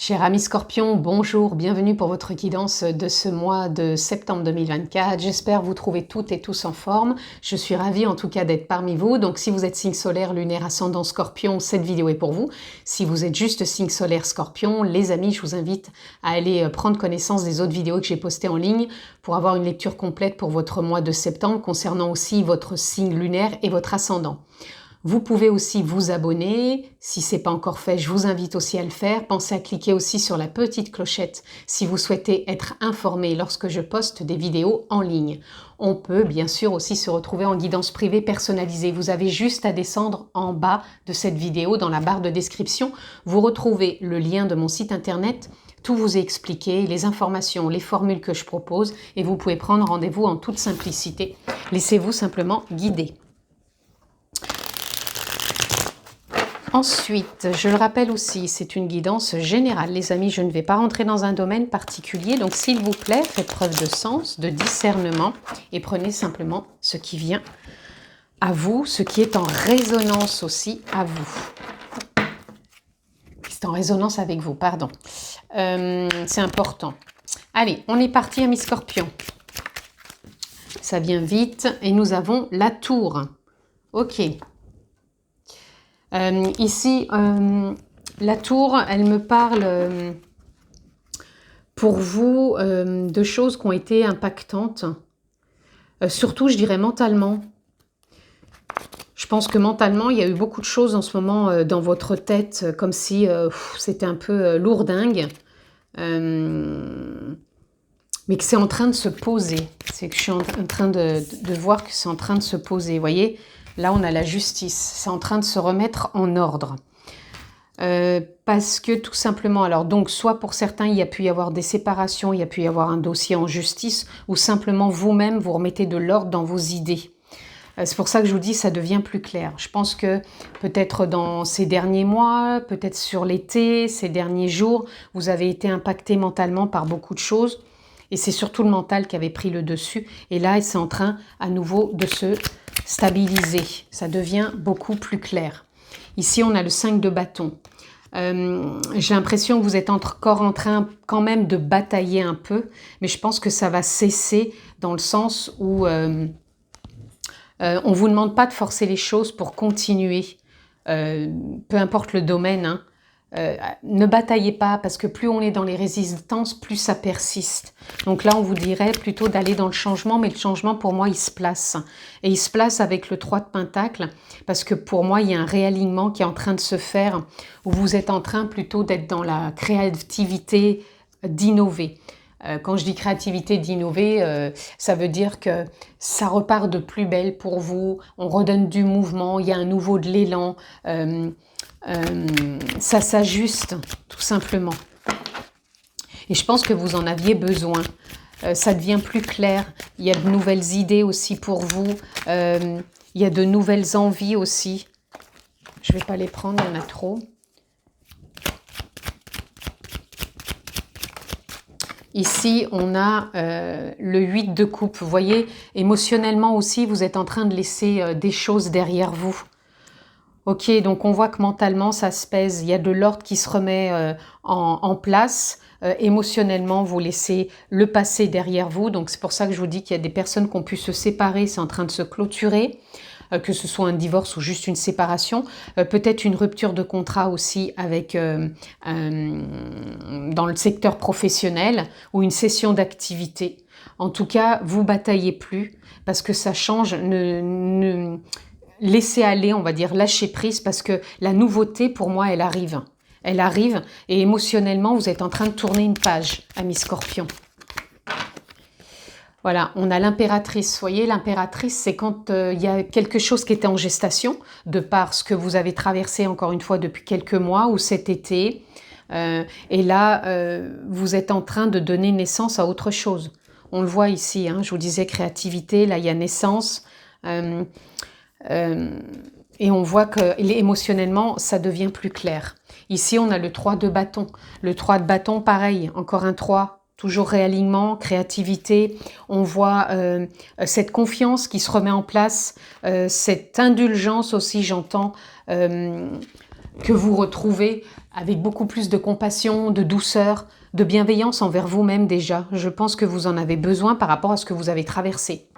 Chers amis Scorpions, bonjour, bienvenue pour votre guidance de ce mois de septembre 2024. J'espère vous trouver toutes et tous en forme. Je suis ravie en tout cas d'être parmi vous. Donc si vous êtes signe solaire, lunaire, ascendant Scorpion, cette vidéo est pour vous. Si vous êtes juste signe solaire Scorpion, les amis, je vous invite à aller prendre connaissance des autres vidéos que j'ai postées en ligne pour avoir une lecture complète pour votre mois de septembre concernant aussi votre signe lunaire et votre ascendant. Vous pouvez aussi vous abonner, si ce n'est pas encore fait, je vous invite aussi à le faire. Pensez à cliquer aussi sur la petite clochette si vous souhaitez être informé lorsque je poste des vidéos en ligne. On peut bien sûr aussi se retrouver en guidance privée personnalisée. Vous avez juste à descendre en bas de cette vidéo, dans la barre de description. Vous retrouvez le lien de mon site internet. Tout vous est expliqué, les informations, les formules que je propose et vous pouvez prendre rendez-vous en toute simplicité. Laissez-vous simplement guider. Ensuite, je le rappelle aussi, c'est une guidance générale. Les amis, je ne vais pas rentrer dans un domaine particulier. Donc, s'il vous plaît, faites preuve de sens, de discernement et prenez simplement ce qui vient à vous, ce qui est en résonance aussi à vous. C'est en résonance avec vous, pardon. C'est important. Allez, on est parti, amis Scorpions. Ça vient vite et nous avons la tour. Ok. Ici, la tour, elle me parle pour vous de choses qui ont été impactantes, surtout je dirais mentalement. Je pense que mentalement, il y a eu beaucoup de choses en ce moment dans votre tête, comme si c'était un peu lourdingue, mais que c'est en train de se poser. C'est que je suis en train de voir que c'est en train de se poser, vous voyez. Là, on a la justice. C'est en train de se remettre en ordre. Parce que tout simplement, alors donc, soit pour certains, il y a pu y avoir des séparations, il y a pu y avoir un dossier en justice, ou simplement vous-même, vous remettez de l'ordre dans vos idées. C'est pour ça que je vous dis, ça devient plus clair. Je pense que peut-être dans ces derniers mois, peut-être sur l'été, ces derniers jours, vous avez été impacté mentalement par beaucoup de choses. Et c'est surtout le mental qui avait pris le dessus. Et là, c'est en train à nouveau de se stabiliser. Ça devient beaucoup plus clair. Ici, on a le 5 de bâton. J'ai l'impression que vous êtes encore en train quand même de batailler un peu. Mais je pense que ça va cesser dans le sens où on ne vous demande pas de forcer les choses pour continuer. Peu importe le domaine, hein. Ne bataillez pas parce que plus on est dans les résistances, plus ça persiste. Donc là, on vous dirait plutôt d'aller dans le changement, mais le changement, pour moi, il se place. Et il se place avec le 3 de Pentacle parce que pour moi, il y a un réalignement qui est en train de se faire où vous êtes en train plutôt d'être dans la créativité, d'innover. Quand je dis créativité, d'innover, ça veut dire que ça repart de plus belle pour vous, on redonne du mouvement, il y a un nouveau de l'élan, ça s'ajuste tout simplement. Et je pense que vous en aviez besoin. Ça devient plus clair, il y a de nouvelles idées aussi pour vous, il y a de nouvelles envies aussi. Je ne vais pas les prendre, il y en a trop. Ici, on a le 8 de coupe. Vous voyez, émotionnellement aussi, vous êtes en train de laisser des choses derrière vous. Ok, donc on voit que mentalement, ça se pèse. Il y a de l'ordre qui se remet en place. Émotionnellement, vous laissez le passé derrière vous. Donc c'est pour ça que je vous dis qu'il y a des personnes qui ont pu se séparer. C'est en train de se clôturer. Que ce soit un divorce ou juste une séparation, peut-être une rupture de contrat aussi avec dans le secteur professionnel ou une cession d'activité. En tout cas, vous bataillez plus parce que ça change. Laissez aller, on va dire, lâcher prise parce que la nouveauté, pour moi, elle arrive. Elle arrive et émotionnellement, vous êtes en train de tourner une page, amis Scorpion. Voilà, on a l'impératrice. Vous voyez, l'impératrice, c'est quand il y a quelque chose qui était en gestation, de par ce que vous avez traversé, encore une fois, depuis quelques mois ou cet été. Et là, vous êtes en train de donner naissance à autre chose. On le voit ici, hein, je vous disais créativité, là, il y a naissance. Et on voit que émotionnellement, ça devient plus clair. Ici, on a le 3 de bâton. Le 3 de bâton, pareil, encore un 3. Toujours réalignement, créativité, on voit cette confiance qui se remet en place, cette indulgence aussi, j'entends, que vous retrouvez avec beaucoup plus de compassion, de douceur, de bienveillance envers vous-même déjà. Je pense que vous en avez besoin par rapport à ce que vous avez traversé.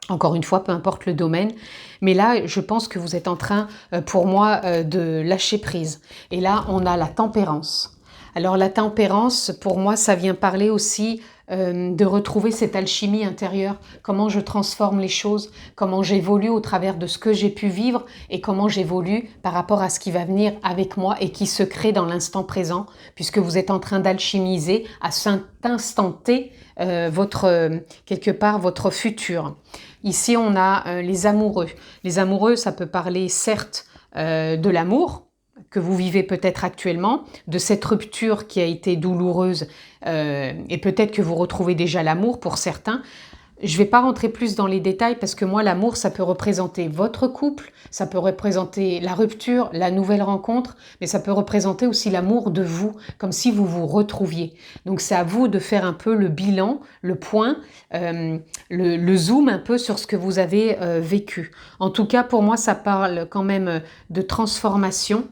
Encore une fois, peu importe le domaine. Mais là, je pense que vous êtes en train, pour moi, de lâcher prise. Et là, on a la tempérance. Alors la tempérance, pour moi, ça vient parler aussi de retrouver cette alchimie intérieure, comment je transforme les choses, comment j'évolue au travers de ce que j'ai pu vivre et comment j'évolue par rapport à ce qui va venir avec moi et qui se crée dans l'instant présent, puisque vous êtes en train d'alchimiser à cet instant T quelque part votre futur. Ici, on a les amoureux. Les amoureux, ça peut parler certes de l'amour, que vous vivez peut-être actuellement, de cette rupture qui a été douloureuse et peut-être que vous retrouvez déjà l'amour pour certains. Je ne vais pas rentrer plus dans les détails parce que moi, l'amour, ça peut représenter votre couple, ça peut représenter la rupture, la nouvelle rencontre, mais ça peut représenter aussi l'amour de vous, comme si vous vous retrouviez. Donc c'est à vous de faire un peu le bilan, le point, le zoom un peu sur ce que vous avez vécu. En tout cas, pour moi, ça parle quand même de transformation,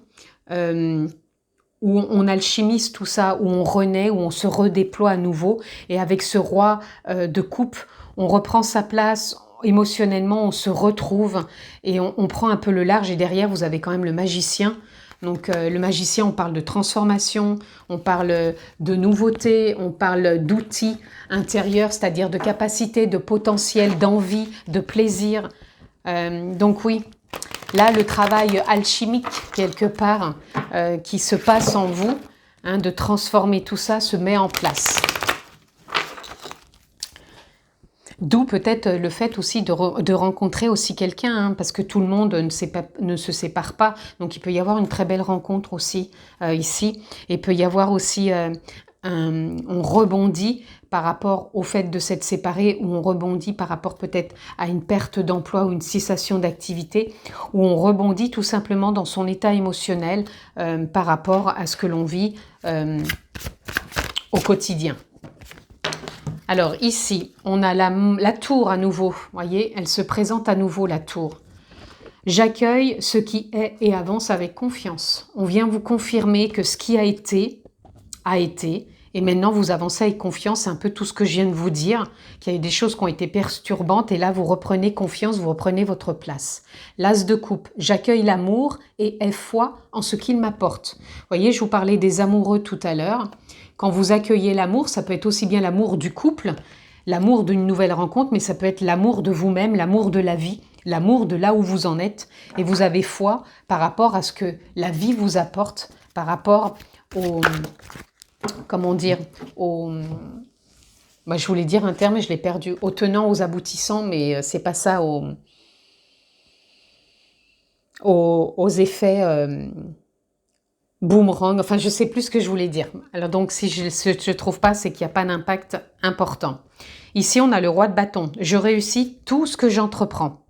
où on alchimise tout ça, où on renaît, où on se redéploie à nouveau. Et avec ce roi de coupe, on reprend sa place émotionnellement, on se retrouve et on prend un peu le large. Et derrière, vous avez quand même le magicien. Donc le magicien, on parle de transformation, on parle de nouveauté, on parle d'outils intérieurs, c'est-à-dire de capacité, de potentiel, d'envie, de plaisir. Donc oui, là, le travail alchimique, quelque part, qui se passe en vous, de transformer tout ça, se met en place. D'où peut-être le fait aussi de rencontrer aussi quelqu'un, parce que tout le monde ne se sépare pas. Donc il peut y avoir une très belle rencontre aussi ici. Et il peut y avoir aussi, on rebondit par rapport au fait de s'être séparé, ou on rebondit par rapport peut-être à une perte d'emploi ou une cessation d'activité, ou on rebondit tout simplement dans son état émotionnel par rapport à ce que l'on vit au quotidien. Alors ici, on a la tour à nouveau, voyez, elle se présente à nouveau la tour. J'accueille ce qui est et avance avec confiance. On vient vous confirmer que ce qui a été, et maintenant vous avancez avec confiance, c'est un peu tout ce que je viens de vous dire, qu'il y a eu des choses qui ont été perturbantes, et là vous reprenez confiance, vous reprenez votre place. L'as de coupe, j'accueille l'amour et ai foi en ce qu'il m'apporte. Vous voyez, je vous parlais des amoureux tout à l'heure. Quand vous accueillez l'amour, ça peut être aussi bien l'amour du couple, l'amour d'une nouvelle rencontre, mais ça peut être l'amour de vous-même, l'amour de la vie, l'amour de là où vous en êtes. Et vous avez foi par rapport à ce que la vie vous apporte, par rapport au... Comment dire, je voulais dire un terme et je l'ai perdu. Aux tenants, aux aboutissants, mais c'est pas ça, aux effets boomerang. Enfin, je sais plus ce que je voulais dire. Alors donc, si je ne trouve pas, c'est qu'il n'y a pas d'impact important. Ici, on a le roi de bâton. Je réussis tout ce que j'entreprends.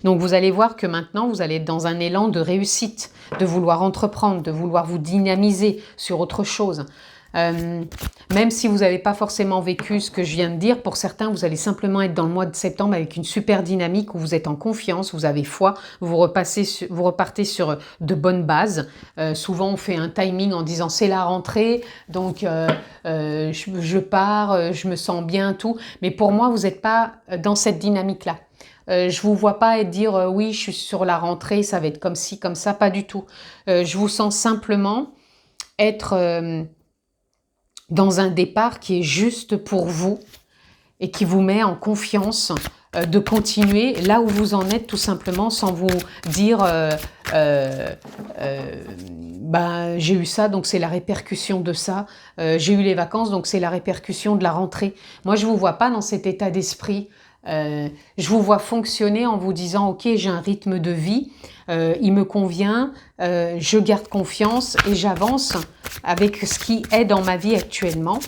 Donc vous allez voir que maintenant, vous allez être dans un élan de réussite, de vouloir entreprendre, de vouloir vous dynamiser sur autre chose. Même si vous n'avez pas forcément vécu ce que je viens de dire, pour certains, vous allez simplement être dans le mois de septembre avec une super dynamique où vous êtes en confiance, vous avez foi, vous repartez sur de bonnes bases. Souvent, on fait un timing en disant c'est la rentrée, donc je pars, je me sens bien, tout. Mais pour moi, vous n'êtes pas dans cette dynamique-là. Je vous vois pas dire oui, je suis sur la rentrée, ça va être comme ci, comme ça, pas du tout. Je vous sens simplement être dans un départ qui est juste pour vous et qui vous met en confiance de continuer là où vous en êtes, tout simplement, sans vous dire j'ai eu ça, donc c'est la répercussion de ça. J'ai eu les vacances, donc c'est la répercussion de la rentrée. Moi, je vous vois pas dans cet état d'esprit. Je vous vois fonctionner en vous disant ok, j'ai un rythme de vie, il me convient, je garde confiance et j'avance avec ce qui est dans ma vie actuellement.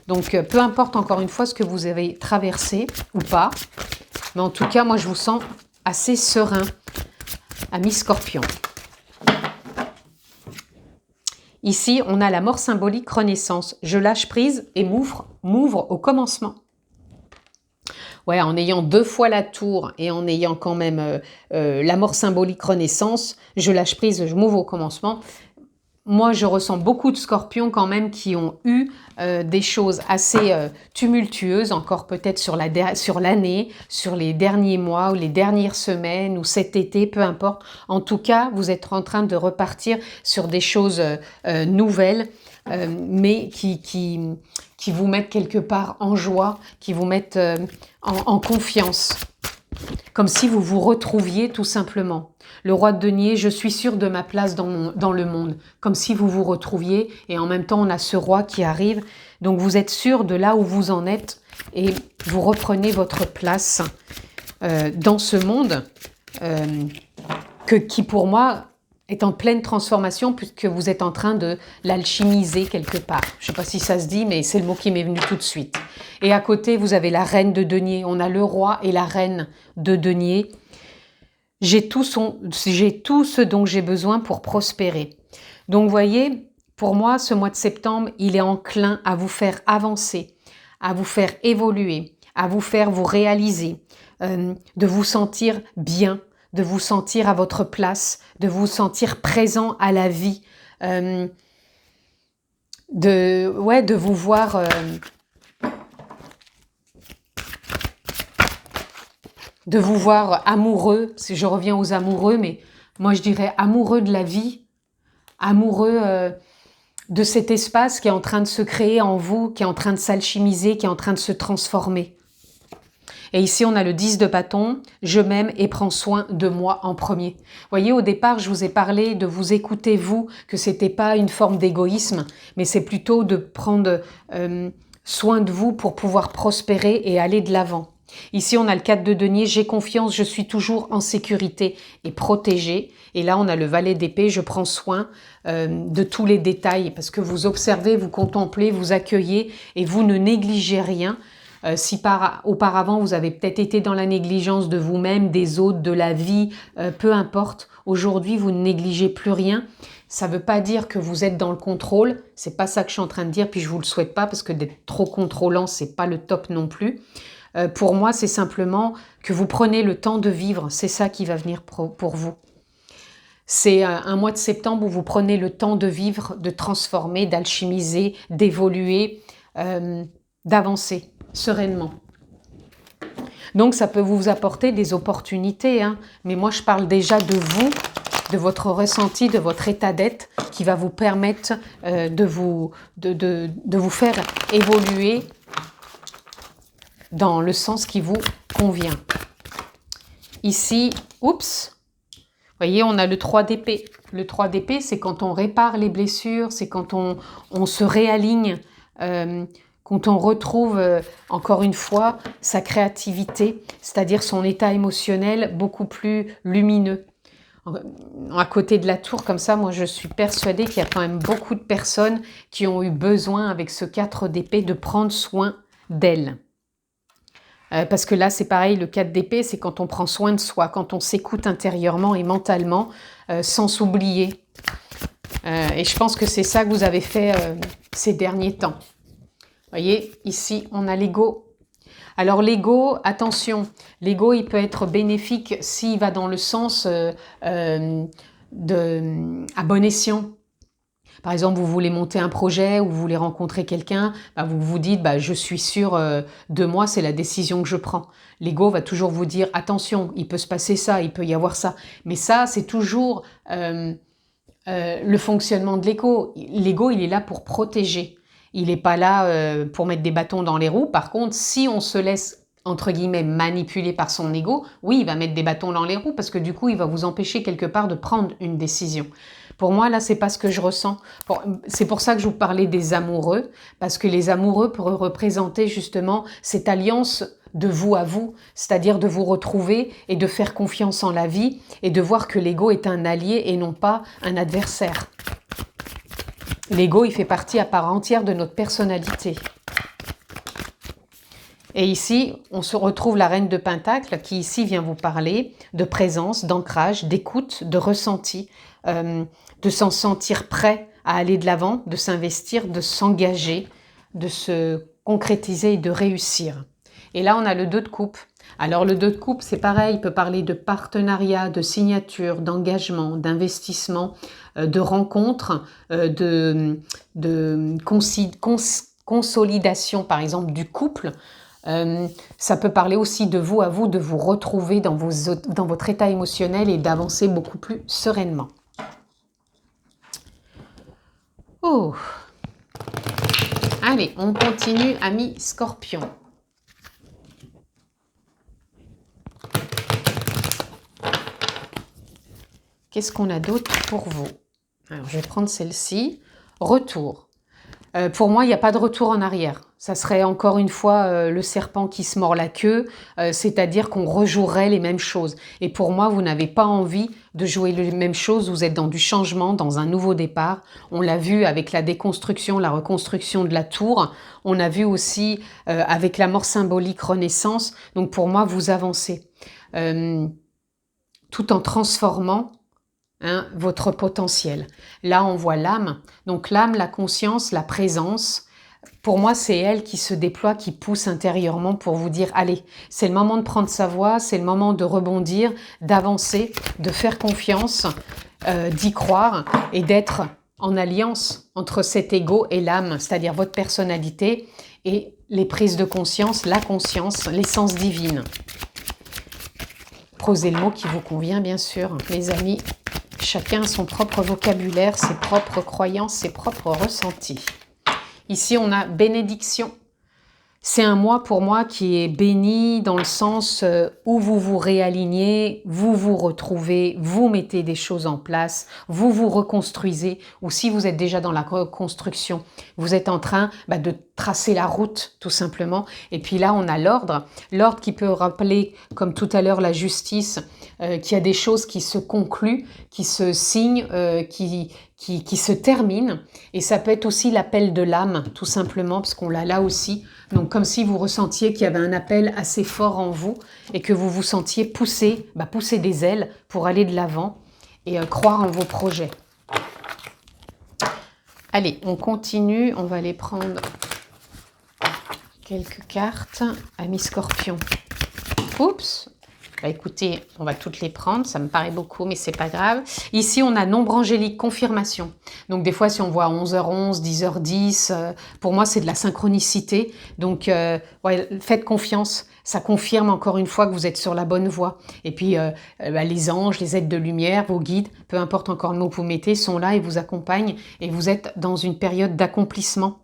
Donc peu importe encore une fois ce que vous avez traversé ou pas, mais en tout cas moi je vous sens assez serein, ami Scorpion. Ici on a la mort symbolique renaissance, je lâche prise et m'ouvre au commencement. Ouais, en ayant 2 fois la tour et en ayant quand même la mort symbolique renaissance, je lâche prise, je m'ouvre au commencement. Moi, je ressens beaucoup de scorpions quand même qui ont eu des choses assez tumultueuses, encore peut-être sur l'année, sur les derniers mois ou les dernières semaines ou cet été, peu importe. En tout cas, vous êtes en train de repartir sur des choses nouvelles, mais qui vous mettent quelque part en joie, qui vous mettent en confiance. Comme si vous vous retrouviez tout simplement. Le roi de denier, je suis sûre de ma place dans le monde. Comme si vous vous retrouviez et en même temps on a ce roi qui arrive. Donc vous êtes sûr de là où vous en êtes et vous reprenez votre place dans ce monde qui pour moi est en pleine transformation puisque vous êtes en train de l'alchimiser quelque part. Je ne sais pas si ça se dit, mais c'est le mot qui m'est venu tout de suite. Et à côté, vous avez la reine de denier. On a le roi et la reine de denier. J'ai tout ce dont j'ai besoin pour prospérer. Donc, vous voyez, pour moi, ce mois de septembre, il est enclin à vous faire avancer, à vous faire évoluer, à vous faire vous réaliser, de vous sentir bien, de vous sentir à votre place, de vous sentir présent à la vie, de vous voir... de vous voir amoureux, si je reviens aux amoureux, mais moi je dirais amoureux de la vie, amoureux de cet espace qui est en train de se créer en vous, qui est en train de s'alchimiser, qui est en train de se transformer. Et ici, on a le 10 de bâton, je m'aime et prends soin de moi en premier. Vous voyez, au départ, je vous ai parlé de vous écouter vous, que c'était pas une forme d'égoïsme, mais c'est plutôt de prendre soin de vous pour pouvoir prospérer et aller de l'avant. Ici, on a le 4 de denier, j'ai confiance, je suis toujours en sécurité et protégée. Et là, on a le valet d'épée, je prends soin de tous les détails parce que vous observez, vous contemplez, vous accueillez et vous ne négligez rien. Si auparavant, vous avez peut-être été dans la négligence de vous-même, des autres, de la vie, peu importe. Aujourd'hui, vous ne négligez plus rien. Ça ne veut pas dire que vous êtes dans le contrôle. C'est pas ça que je suis en train de dire, puis je vous le souhaite pas parce que d'être trop contrôlant, c'est pas le top non plus. Pour moi, c'est simplement que vous prenez le temps de vivre. C'est ça qui va venir pour vous. C'est un mois de septembre où vous prenez le temps de vivre, de transformer, d'alchimiser, d'évoluer, d'avancer sereinement. Donc, ça peut vous apporter des opportunités, hein, mais moi, je parle déjà de vous, de votre ressenti, de votre état d'être qui va vous permettre de vous faire évoluer dans le sens qui vous convient. Ici, oups, vous voyez, on a le 3 d'épée. Le 3 d'épée, c'est quand on répare les blessures, c'est quand on se réaligne, quand on retrouve, encore une fois, sa créativité, c'est-à-dire son état émotionnel beaucoup plus lumineux. À côté de la tour, comme ça, moi, je suis persuadée qu'il y a quand même beaucoup de personnes qui ont eu besoin, avec ce 4 d'épée, de prendre soin d'elles. Parce que là, c'est pareil, le 4 d'épée, c'est quand on prend soin de soi, quand on s'écoute intérieurement et mentalement, sans s'oublier. Et je pense que c'est ça que vous avez fait ces derniers temps. Vous voyez, ici, on a l'ego. Alors l'ego, attention, l'ego, il peut être bénéfique s'il va dans le sens à bon escient. Par exemple, vous voulez monter un projet ou vous voulez rencontrer quelqu'un, vous vous dites je suis sûr de moi, c'est la décision que je prends. L'ego va toujours vous dire attention, il peut se passer ça, il peut y avoir ça. Mais ça, c'est toujours le fonctionnement de l'ego. L'ego, il est là pour protéger. Il n'est pas là pour mettre des bâtons dans les roues. Par contre, si on se laisse entre guillemets manipuler par son ego, oui, il va mettre des bâtons dans les roues parce que du coup, il va vous empêcher quelque part de prendre une décision. Pour moi, là, c'est pas ce que je ressens. C'est pour ça que je vous parlais des amoureux, parce que les amoureux pourraient représenter justement cette alliance de vous à vous, c'est-à-dire de vous retrouver et de faire confiance en la vie et de voir que l'ego est un allié et non pas un adversaire. L'ego, il fait partie à part entière de notre personnalité. Et ici, on se retrouve la reine de Pentacle qui ici vient vous parler de présence, d'ancrage, d'écoute, de ressenti, de s'en sentir prêt à aller de l'avant, de s'investir, de s'engager, de se concrétiser et de réussir. Et là, on a le 2 de coupe. Alors, le 2 de coupe, c'est pareil, il peut parler de partenariat, de signature, d'engagement, d'investissement, de rencontre, de consolidation, par exemple, du couple. Ça peut parler aussi de vous à vous, de vous retrouver dans votre état émotionnel et d'avancer beaucoup plus sereinement. Oh! Allez, on continue, amis Scorpion. Qu'est-ce qu'on a d'autre pour vous? Alors, je vais prendre celle-ci. Retour. Pour moi, il n'y a pas de retour en arrière. Ça serait encore une fois le serpent qui se mord la queue, c'est-à-dire qu'on rejouerait les mêmes choses. Et pour moi, vous n'avez pas envie de jouer les mêmes choses, vous êtes dans du changement, dans un nouveau départ. On l'a vu avec la déconstruction, la reconstruction de la tour. On a vu aussi avec la mort symbolique Renaissance. Donc pour moi, vous avancez. Tout en transformant votre potentiel. Là, on voit l'âme. Donc l'âme, la conscience, la présence. Pour moi, c'est elle qui se déploie, qui pousse intérieurement pour vous dire, allez, c'est le moment de prendre sa voix, c'est le moment de rebondir, d'avancer, de faire confiance, d'y croire et d'être en alliance entre cet ego et l'âme, c'est-à-dire votre personnalité et les prises de conscience, la conscience, l'essence divine. Posez le mot qui vous convient, bien sûr, les amis. Chacun a son propre vocabulaire, ses propres croyances, ses propres ressentis. Ici, on a bénédiction. C'est un mois pour moi qui est béni dans le sens où vous vous réalignez, vous vous retrouvez, vous mettez des choses en place, vous vous reconstruisez, ou si vous êtes déjà dans la reconstruction, vous êtes en train de tracer la route tout simplement. Et puis là, on a l'ordre qui peut rappeler, comme tout à l'heure, la justice, qu'il y a des choses qui se concluent, qui se signent, qui se terminent. Et ça peut être aussi l'appel de l'âme, tout simplement, parce qu'on l'a là aussi. Donc comme si vous ressentiez qu'il y avait un appel assez fort en vous et que vous vous sentiez pousser des ailes pour aller de l'avant et croire en vos projets. Allez, on continue, on va aller prendre quelques cartes. Amis Scorpion. Oups! Écoutez, on va toutes les prendre, ça me paraît beaucoup, mais c'est pas grave. Ici, on a nombre angélique, confirmation. Donc des fois, si on voit 11h11, 10h10, pour moi, c'est de la synchronicité. Donc, ouais, faites confiance. Ça confirme encore une fois que vous êtes sur la bonne voie. Et puis, les anges, les aides de lumière, vos guides, peu importe encore le mot que vous mettez, sont là et vous accompagnent. Et vous êtes dans une période d'accomplissement,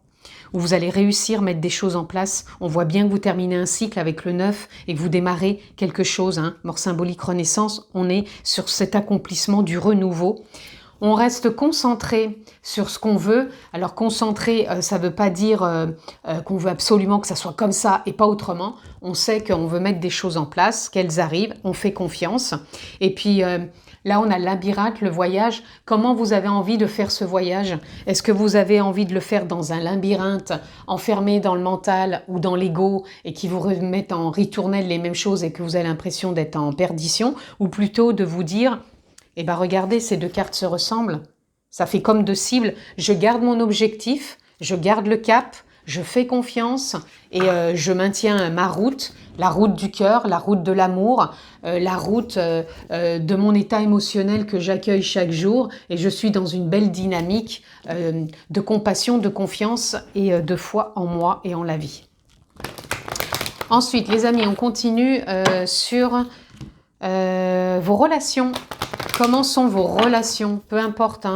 où vous allez réussir à mettre des choses en place. On voit bien que vous terminez un cycle avec le 9 et que vous démarrez quelque chose. Mort symbolique Renaissance, on est sur cet accomplissement du renouveau. On reste concentré sur ce qu'on veut. Alors concentré, ça ne veut pas dire qu'on veut absolument que ça soit comme ça et pas autrement. On sait qu'on veut mettre des choses en place, qu'elles arrivent, on fait confiance. Et puis là, on a le labyrinthe, le voyage. Comment vous avez envie de faire ce voyage? Est-ce que vous avez envie de le faire dans un labyrinthe, enfermé dans le mental ou dans l'ego et qui vous remettent en ritournelle les mêmes choses et que vous avez l'impression d'être en perdition? Ou plutôt de vous dire, eh ben regardez, ces deux cartes se ressemblent. Ça fait comme deux cibles. Je garde mon objectif, je garde le cap, je fais confiance et je maintiens ma route, la route du cœur, la route de l'amour, la route de mon état émotionnel que j'accueille chaque jour et je suis dans une belle dynamique de compassion, de confiance et de foi en moi et en la vie. Ensuite, les amis, on continue sur vos relations. Comment sont vos relations? Peu importe,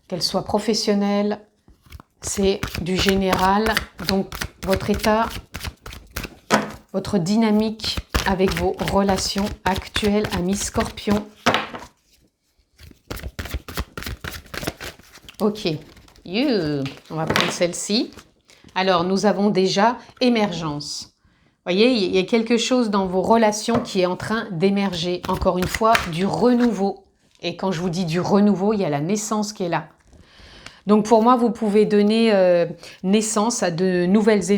qu'elles soient professionnelles, c'est du général. Donc, votre état, votre dynamique avec vos relations actuelles, amis Scorpion. Ok, on va prendre celle-ci. Alors, nous avons déjà émergence. Vous voyez, il y a quelque chose dans vos relations qui est en train d'émerger. Encore une fois, du renouveau. Et quand je vous dis du renouveau, il y a la naissance qui est là. Donc pour moi, vous pouvez donner naissance à de nouvelles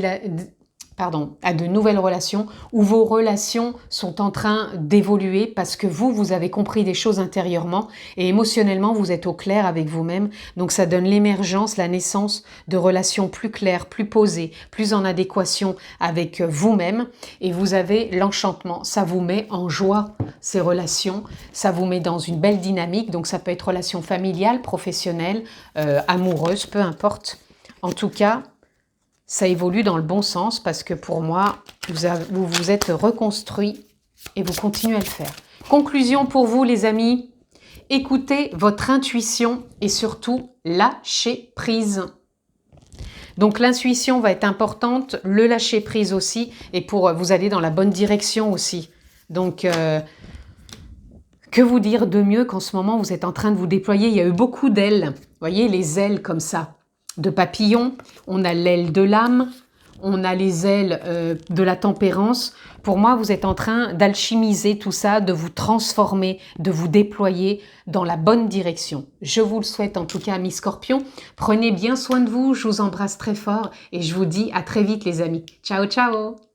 à de nouvelles relations où vos relations sont en train d'évoluer parce que vous avez compris des choses intérieurement et émotionnellement, vous êtes au clair avec vous-même. Donc, ça donne l'émergence, la naissance de relations plus claires, plus posées, plus en adéquation avec vous-même. Et vous avez l'enchantement. Ça vous met en joie, ces relations. Ça vous met dans une belle dynamique. Donc, ça peut être relation familiale, professionnelle, amoureuse, peu importe. En tout cas, ça évolue dans le bon sens parce que pour moi, vous vous êtes reconstruit et vous continuez à le faire. Conclusion pour vous les amis, écoutez votre intuition et surtout lâchez prise. Donc l'intuition va être importante, le lâcher prise aussi et pour vous aller dans la bonne direction aussi. Donc que vous dire de mieux qu'en ce moment vous êtes en train de vous déployer, il y a eu beaucoup d'ailes, vous voyez les ailes comme ça. De papillon, on a l'aile de l'âme, on a les ailes de la tempérance. Pour moi, vous êtes en train d'alchimiser tout ça, de vous transformer, de vous déployer dans la bonne direction. Je vous le souhaite en tout cas, amis Scorpions. Prenez bien soin de vous, je vous embrasse très fort et je vous dis à très vite les amis. Ciao, ciao!